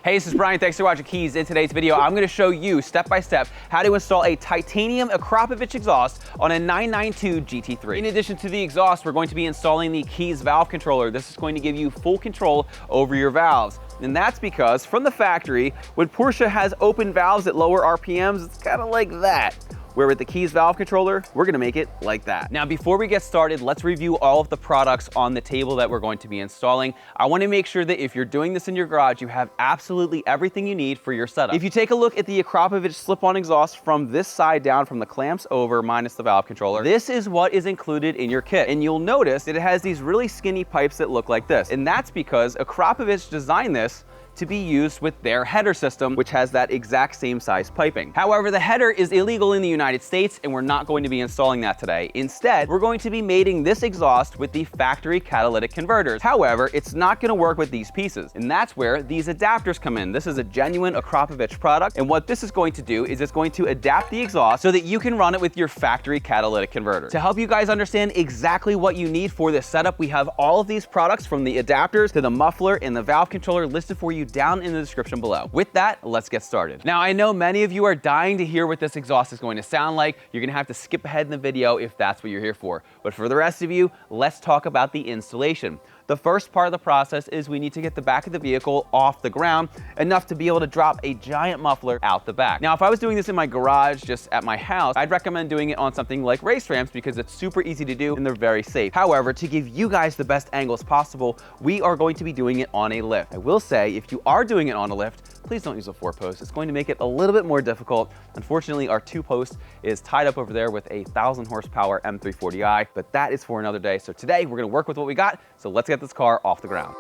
Hey, this is Brian. Thanks for watching Keys. In today's video, I'm going to show you step-by-step how to install a titanium AKRAPOVIC exhaust on a 992 GT3. In addition to the exhaust, we're going to be installing the KIES valve controller. This is going to give you full control over your valves. And that's because from the factory, when Porsche has open valves at lower RPMs, it's kind of like that. Where with the KIES valve controller, we're gonna make it like that. Now, before we get started, let's review all of the products on the table that we're going to be installing. I wanna make sure that if you're doing this in your garage, you have absolutely everything you need for your setup. If you take a look at the AKRAPOVIC slip-on exhaust from this side down, from the clamps over minus the valve controller, this is what is included in your kit. And you'll notice that it has these really skinny pipes that look like this. And that's because AKRAPOVIC designed this to be used with their header system, which has that exact same size piping. However, the header is illegal in the United States, and we're not going to be installing that today. Instead, we're going to be mating this exhaust with the factory catalytic converters. However, it's not gonna work with these pieces, and that's where these adapters come in. This is a genuine AKRAPOVIC product, and what this is going to do is it's going to adapt the exhaust so that you can run it with your factory catalytic converter. To help you guys understand exactly what you need for this setup, we have all of these products from the adapters to the muffler and the valve controller listed for you down in the description below. With that, let's get started. Now, I know many of you are dying to hear what this exhaust is going to sound like. You're gonna have to skip ahead in the video if that's what you're here for. But for the rest of you, let's talk about the installation. The first part of the process is we need to get the back of the vehicle off the ground enough to be able to drop a giant muffler out the back. Now, if I was doing this in my garage, just at my house, I'd recommend doing it on something like race ramps because it's super easy to do and they're very safe. However, to give you guys the best angles possible, we are going to be doing it on a lift. I will say, if you are doing it on a lift, please don't use a 4-post. It's going to make it a little bit more difficult. Unfortunately, our 2-post is tied up over there with a 1,000 horsepower M340i, but that is for another day. So today, we're gonna work with what we got. So let's get this car off the ground.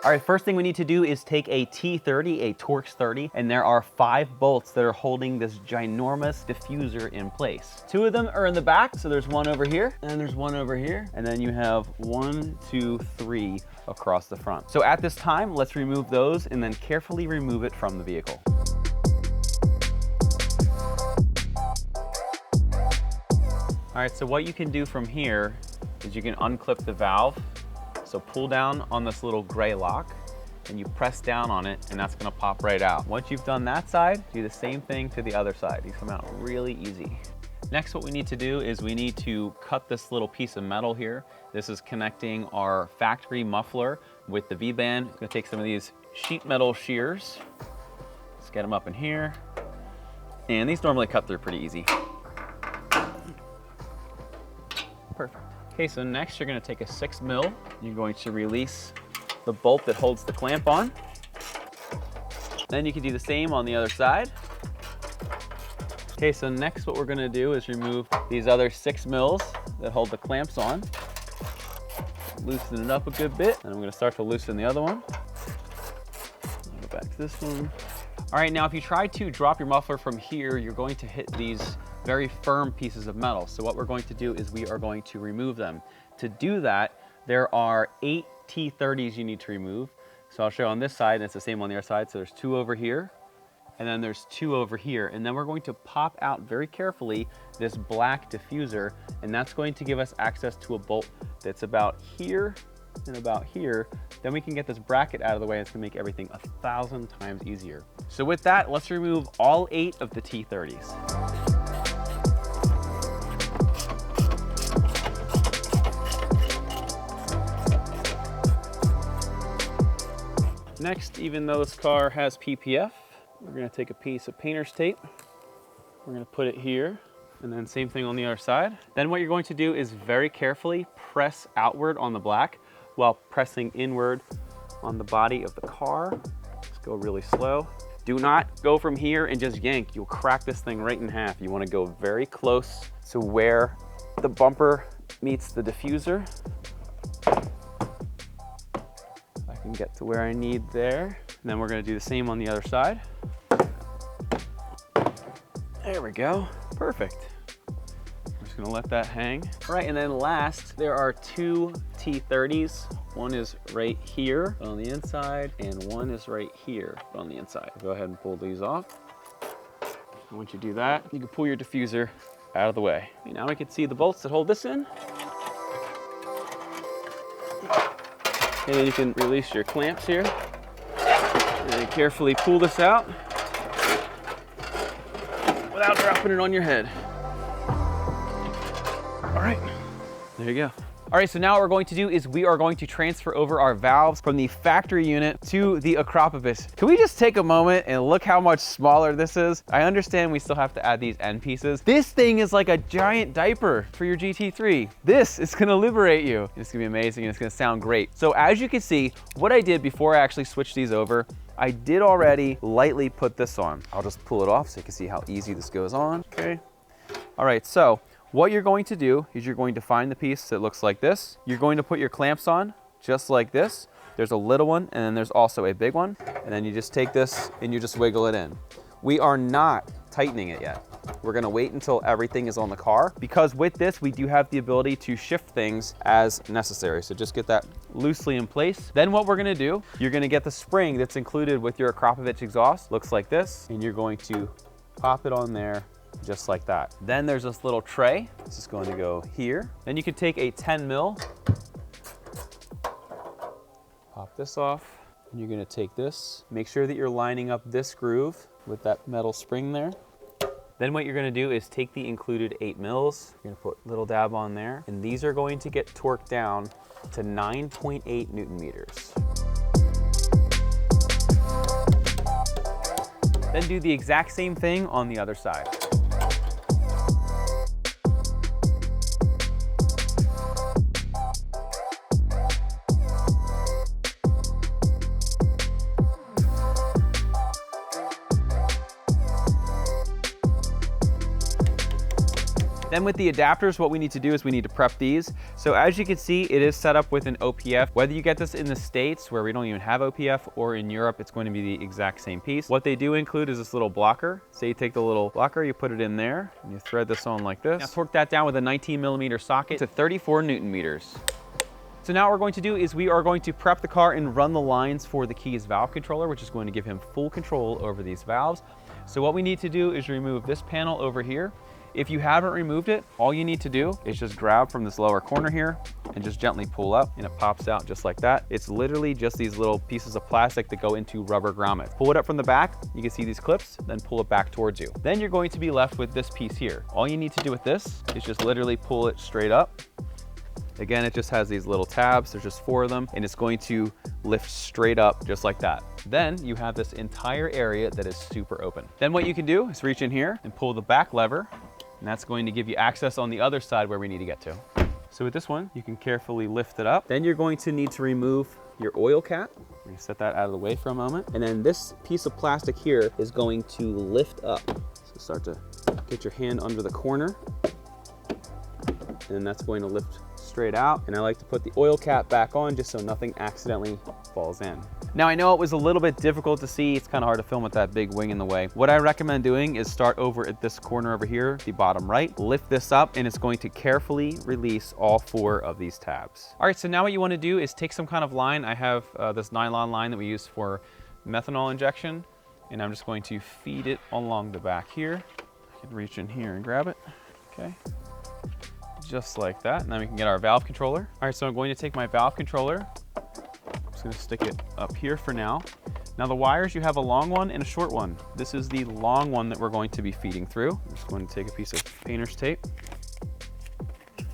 All right, first thing we need to do is take a T30, a Torx 30, and there are 5 bolts that are holding this ginormous diffuser in place. 2 of them are in the back, so there's one over here, and there's one over here, and then you have 1, 2, 3 across the front. So at this time, let's remove those and then carefully remove it from the vehicle. All right, so what you can do from here is you can unclip the valve. So pull down on this little gray lock and you press down on it and that's gonna pop right out. Once you've done that side, do the same thing to the other side. These come out really easy. Next, what we need to do is we need to cut this little piece of metal here. This is connecting our factory muffler with the V-band. I'm gonna take some of these sheet metal shears. Let's get them up in here. And these normally cut through pretty easy. Perfect. Okay, so next you're gonna take a 6mm. You're going to release the bolt that holds the clamp on. Then you can do the same on the other side. Okay, so next what we're gonna do is remove these other 6mm that hold the clamps on. Loosen it up a good bit, and I'm gonna start to loosen the other one. Go back to this one. All right, now if you try to drop your muffler from here, you're going to hit these very firm pieces of metal. So what we're going to do is we are going to remove them. To do that, there are 8 T30s you need to remove. So I'll show on this side, and it's the same on the other side. So there's 2 over here, and then there's 2 over here. And then we're going to pop out very carefully this black diffuser, and that's going to give us access to a bolt that's about here and about here. Then we can get this bracket out of the way, and it's gonna make everything 1,000 times easier. So with that, let's remove all 8 of the T30s. Next, even though this car has PPF, we're gonna take a piece of painter's tape. We're gonna put it here, and then same thing on the other side. Then what you're going to do is very carefully press outward on the black while pressing inward on the body of the car. Let's go really slow. Do not go from here and just yank. You'll crack this thing right in half. You wanna go very close to where the bumper meets the diffuser. I can get to where I need there. And then we're gonna do the same on the other side. There we go, perfect. I'm just gonna let that hang. All right, and then last, there are 2 T30s. One is right here on the inside, and one is right here on the inside. Go ahead and pull these off. And once you do that, you can pull your diffuser out of the way. Okay, now we can see the bolts that hold this in. And then you can release your clamps here. carefully pull this out without dropping it on your head. All right, there you go. All right, so now what we're going to do is we are going to transfer over our valves from the factory unit to the AKRAPOVIC. Can we just take a moment and look how much smaller this is? I understand we still have to add these end pieces. This thing is like a giant diaper for your GT3. This is gonna liberate you. It's gonna be amazing and it's gonna sound great. So as you can see, what I did before I actually switched these over, I did already lightly put this on. I'll just pull it off so you can see how easy this goes on, okay? All right, so what you're going to do is you're going to find the piece that looks like this. You're going to put your clamps on just like this. There's a little one and then there's also a big one. And then you just take this and you just wiggle it in. We are not tightening it yet. We're gonna wait until everything is on the car because with this, we do have the ability to shift things as necessary. So just get that loosely in place. Then what we're gonna do, you're gonna get the spring that's included with your AKRAPOVIC exhaust. Looks like this. And you're going to pop it on there just like that. Then there's this little tray. This is going to go here. Then you could take a 10 mil, pop this off, and you're gonna take this. Make sure that you're lining up this groove with that metal spring there. Then what you're gonna do is take the included 8 mils. You're gonna put a little dab on there, and these are going to get torqued down to 9.8 Newton meters. Then do the exact same thing on the other side. Then with the adapters, what we need to do is we need to prep these. So as you can see, it is set up with an OPF. Whether you get this in the States where we don't even have OPF or in Europe, it's going to be the exact same piece. What they do include is this little blocker. So you take the little blocker, you put it in there, and you thread this on like this. Now torque that down with a 19 millimeter socket to 34 Newton meters. So now what we're going to do is we are going to prep the car and run the lines for the KIES valve controller, which is going to give him full control over these valves. So what we need to do is remove this panel over here. If you haven't removed it, all you need to do is just grab from this lower corner here and just gently pull up and it pops out just like that. It's literally just these little pieces of plastic that go into rubber grommets. Pull it up from the back, you can see these clips, then pull it back towards you. Then you're going to be left with this piece here. All you need to do with this is just literally pull it straight up. Again, it just has these little tabs, there's just 4 of them, and it's going to lift straight up just like that. Then you have this entire area that is super open. Then what you can do is reach in here and pull the back lever, and that's going to give you access on the other side where we need to get to. So with this one, you can carefully lift it up. Then you're going to need to remove your oil cap. We're gonna set that out of the way for a moment. And then this piece of plastic here is going to lift up. So start to get your hand under the corner, and that's going to lift straight out. And I like to put the oil cap back on just so nothing accidentally falls in. Now I know it was a little bit difficult to see. It's kind of hard to film with that big wing in the way. What I recommend doing is start over at this corner over here, the bottom right, lift this up, and it's going to carefully release all 4 of these tabs. All right, so now what you want to do is take some kind of line. I have this nylon line that we use for methanol injection, and I'm just going to feed it along the back here. I can reach in here and grab it, okay? Just like that, and then we can get our valve controller. All right, so I'm going to take my valve controller. I'm just gonna stick it up here for now. Now the wires, you have a long one and a short one. This is the long one that we're going to be feeding through. I'm just going to take a piece of painter's tape, give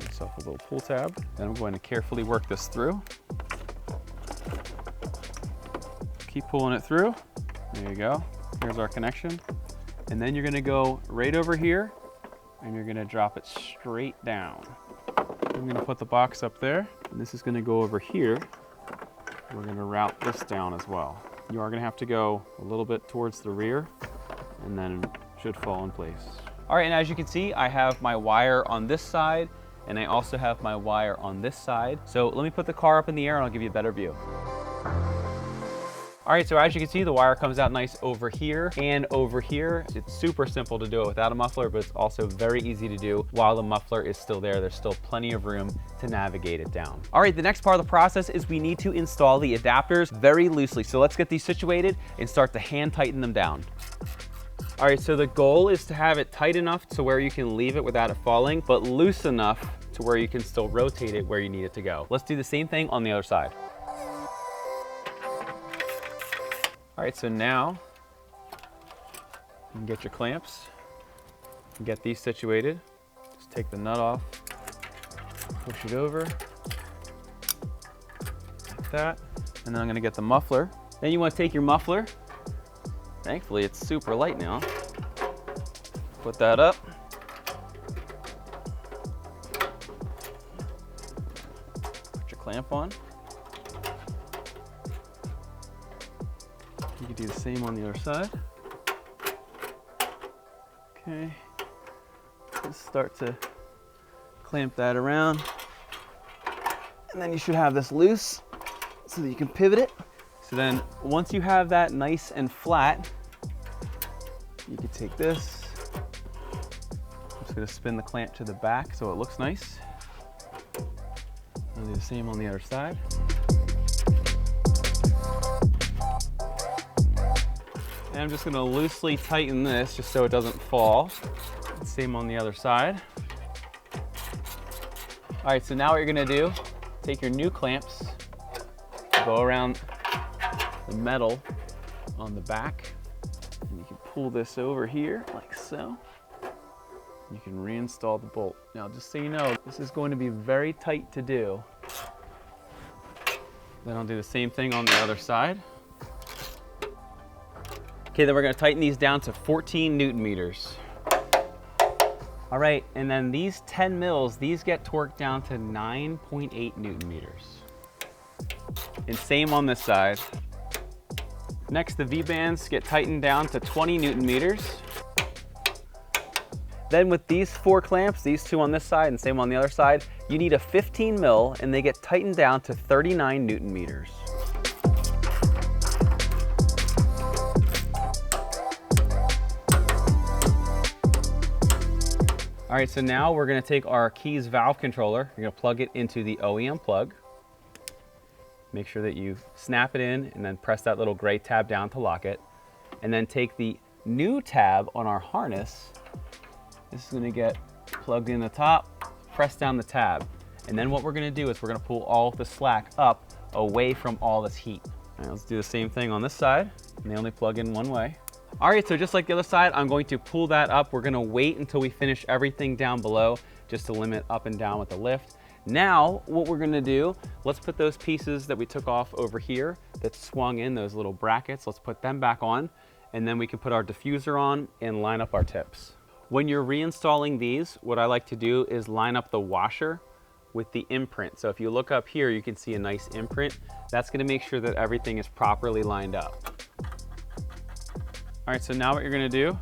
myself a little pull tab, then I'm going to carefully work this through. Keep pulling it through. There you go. Here's our connection. And then you're gonna go right over here and you're gonna drop it straight down. I'm gonna put the box up there, and this is gonna go over here. We're gonna route this down as well. You are gonna have to go a little bit towards the rear, and then it should fall in place. All right, and as you can see, I have my wire on this side, and I also have my wire on this side. So let me put the car up in the air and I'll give you a better view. All right, so as you can see, the wire comes out nice over here and over here. It's super simple to do it without a muffler, but it's also very easy to do while the muffler is still there. There's still plenty of room to navigate it down. All right, the next part of the process is we need to install the adapters very loosely. So let's get these situated and start to hand tighten them down. All right, so the goal is to have it tight enough to where you can leave it without it falling, but loose enough to where you can still rotate it where you need it to go. Let's do the same thing on the other side. All right, so now you can get your clamps and get these situated. Just take the nut off, push it over like that, and then I'm gonna get the muffler. Then you wanna take your muffler. Thankfully, it's super light now. Put that up. Put your clamp on. You can do the same on the other side. Okay. Just start to clamp that around. And then you should have this loose so that you can pivot it. So then once you have that nice and flat, you can take this. I'm just gonna spin the clamp to the back so it looks nice. I'll do the same on the other side. And I'm just gonna loosely tighten this just so it doesn't fall. Same on the other side. All right, so now what you're gonna do, take your new clamps, go around the metal on the back, and you can pull this over here like so. You can reinstall the bolt. Now, just so you know, this is going to be very tight to do. Then I'll do the same thing on the other side. Okay, then we're gonna tighten these down to 14 Newton meters. All right, and then these 10 mils, these get torqued down to 9.8 Newton meters. And same on this side. Next, the V-bands get tightened down to 20 Newton meters. Then with these 4 clamps, these 2 on this side and same on the other side, you need a 15 mil and they get tightened down to 39 Newton meters. All right, so now we're gonna take our KIES valve controller, you're gonna plug it into the OEM plug. Make sure that you snap it in and then press that little gray tab down to lock it. And then take the new tab on our harness. This is gonna get plugged in the top, press down the tab. And then what we're gonna do is we're gonna pull all of the slack up away from all this heat. All right, let's do the same thing on this side. And they only plug in one way. All right, so just like the other side, I'm going to pull that up. We're gonna wait until we finish everything down below just to limit up and down with the lift. Now, what we're gonna do, let's put those pieces that we took off over here that swung in, those little brackets, let's put them back on, and then we can put our diffuser on and line up our tips. When you're reinstalling these, what I like to do is line up the washer with the imprint. So if you look up here, you can see a nice imprint. That's gonna make sure that everything is properly lined up. All right, so now what you're gonna do,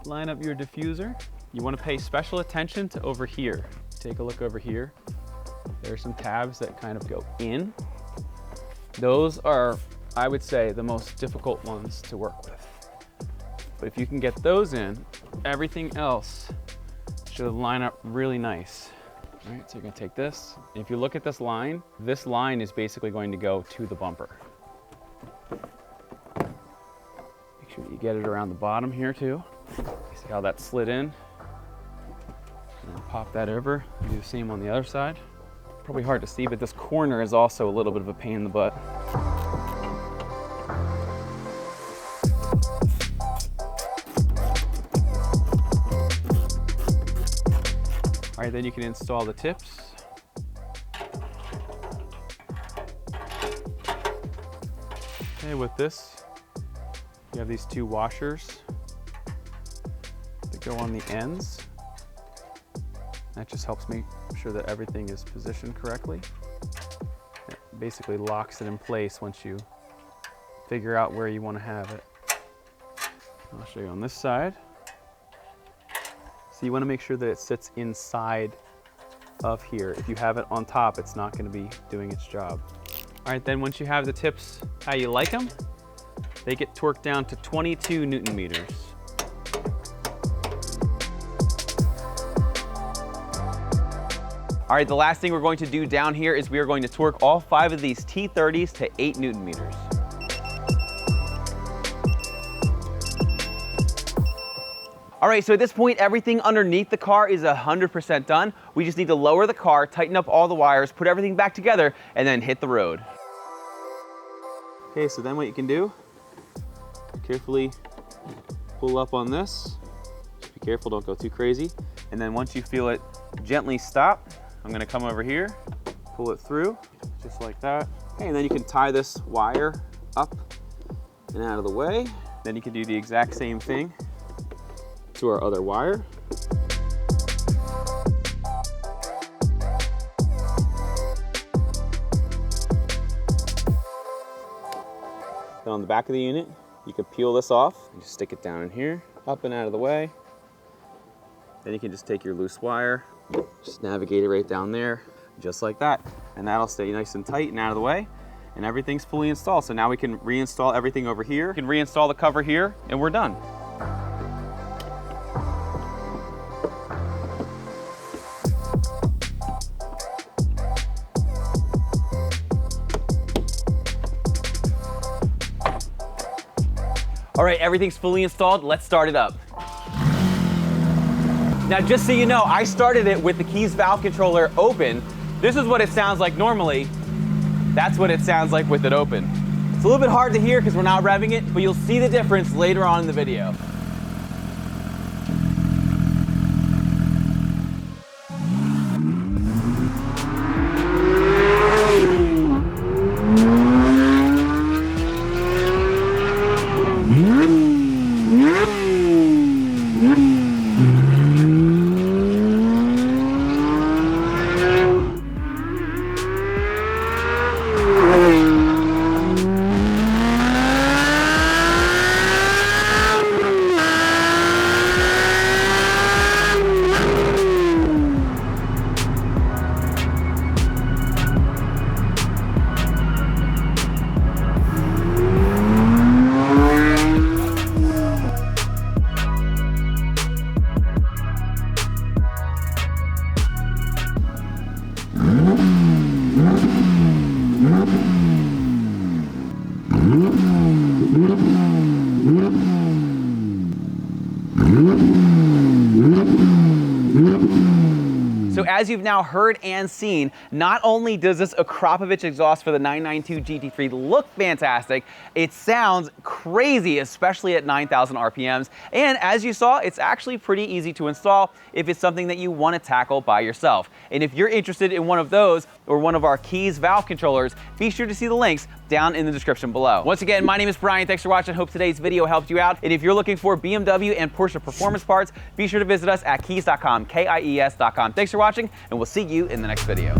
line up your diffuser. You wanna pay special attention to over here. Take a look over here. There are some tabs that kind of go in. Those are, I would say, the most difficult ones to work with. But if you can get those in, everything else should line up really nice. All right, so you're gonna take this. And if you look at this line is basically going to go to the bumper. Make sure that you get it around the bottom here too. See how that slid in? And then pop that over. Do the same on the other side. Probably hard to see, but this corner is also a little bit of a pain in the butt. All right, then you can install the tips. Okay, with this, you have these 2 washers that go on the ends. That just helps make sure that everything is positioned correctly. It basically locks it in place once you figure out where you want to have it. I'll show you on this side. So you want to make sure that it sits inside of here. If you have it on top, it's not going to be doing its job. All right, then once you have the tips how you like them, they get torqued down to 22 Newton meters. All right, the last thing we're going to do down here is we are going to torque all 5 of these T30s to 8 Newton meters. All right, so at this point, everything underneath the car is 100% done. We just need to lower the car, tighten up all the wires, put everything back together, and then hit the road. Okay, so then what you can do, carefully pull up on this. Just be careful, don't go too crazy. And then once you feel it gently stop, I'm gonna come over here, pull it through, just like that. Okay, and then you can tie this wire up and out of the way. Then you can do the exact same thing to our other wire. Then on the back of the unit, you can peel this off and just stick it down in here, up and out of the way. Then you can just take your loose wire, just navigate it right down there, just like that. And that'll stay nice and tight and out of the way. And everything's fully installed. So now we can reinstall everything over here. We can reinstall the cover here, and we're done. All right, everything's fully installed. Let's start it up. Now, just so you know, I started it with the KIES valve controller open. This is what it sounds like normally. That's what it sounds like with it open. It's a little bit hard to hear because we're not revving it, but you'll see the difference later on in the video. So as you've now heard and seen, not only does this AKRAPOVIC exhaust for the 992 GT3 look fantastic, it sounds crazy, especially at 9,000 RPMs. And as you saw, it's actually pretty easy to install if it's something that you want to tackle by yourself. And if you're interested in one of those or one of our KIES valve controllers, be sure to see the links down in the description below. Once again, my name is Brian. Thanks for watching. Hope today's video helped you out. And if you're looking for BMW and Porsche performance parts, be sure to visit us at kies.com, KIES.com. Thanks for watching, and we'll see you in the next video.